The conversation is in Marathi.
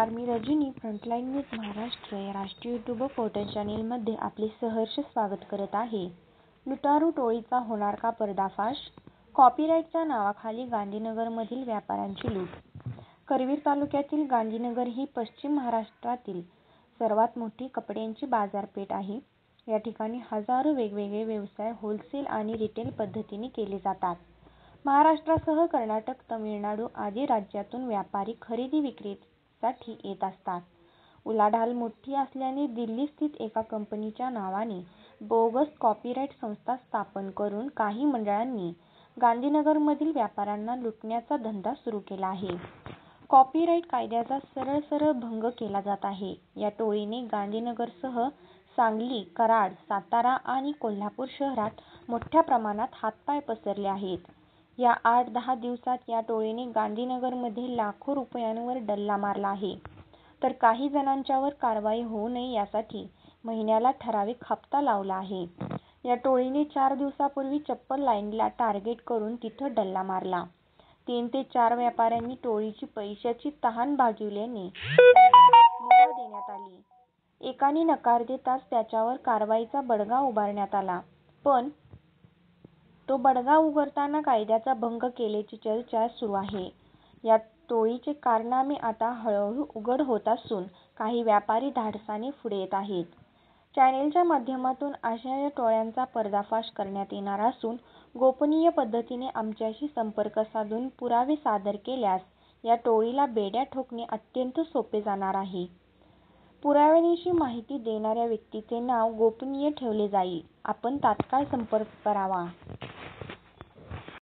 नमस्कार, मी रजनी फ्रंटलाईन न्यूज महाराष्ट्र या राष्ट्रीय यूट्यूब पोर्टल चॅनेलमध्ये आपले सहर्ष स्वागत करत आहे. लुटारू टोळीचा होणार का पर्दाफाश? कॉपीराईटच्या नावाखाली गांधीनगरमधील व्यापाऱ्यांची लूट. करवीर तालुक्यातील गांधीनगर ही पश्चिम महाराष्ट्रातील सर्वात मोठी कपड्यांची बाजारपेठ आहे. या ठिकाणी हजारो वेगवेगळे व्यवसाय होलसेल आणि रिटेल पद्धतीने केले जातात. महाराष्ट्रासह कर्नाटक, तमिळनाडू आदी राज्यातून व्यापारी खरेदी विक्रीसाठी येत असतात. उलाढाल मोठी असल्याने दिल्लीस्थित एका कंपनीच्या नावाने बोगस कॉपीराईट संस्था स्थापन करून काही मंडळांनी गांधीनगरमधील व्यापाऱ्यांना लुटण्याचा धंदा सुरू केला आहे. कॉपीराईट कायद्याचा सरळ भंग केला जात आहे. या टोळीने गांधीनगरसह सांगली, कराड, सातारा आणि कोल्हापूर शहरात मोठ्या प्रमाणात हातपाय पसरले आहेत. या 8-10 दिवसात या टोळीने गांधीनगरमध्ये लाखो रुपयांवर डल्ला मारला आहे. तर काही जणांच्यावर कारवाई होऊ नये यासाठी महिन्याला ठराविक हप्ता लावला आहे. या टोळीने 4 दिवसापूर्वी चप्पल लाईनला टार्गेट करून तिथं डल्ला मारला. 3 ते 4 व्यापाऱ्यांनी टोळीची पैशाची तहान भागविल्याने त्यांना मुभा देण्यात आली. एकाने नकार देताच त्याच्यावर कारवाईचा बडगा उगारण्यात आला. पण तो बडगा उगारताना कायद्याचा भंग केल्याची चर्चा सुरू आहे. या टोळीचे कारनामे आता हळूहळू उघड होत असून काही व्यापारी धाडसाने पुढे येत आहेत. चॅनेलच्या माध्यमातून अशा या टोळ्यांचा पर्दाफाश करण्यात येणार असून गोपनीय पद्धतीने आमच्याशी संपर्क साधून पुरावे सादर केल्यास या टोळीला बेड्या ठोकणे अत्यंत सोपे जाणार आहे. पुराव्यानिशी माहिती देणाऱ्या व्यक्तीचे नाव गोपनीय ठेवले जाईल. आपण तात्काळ संपर्क करावा.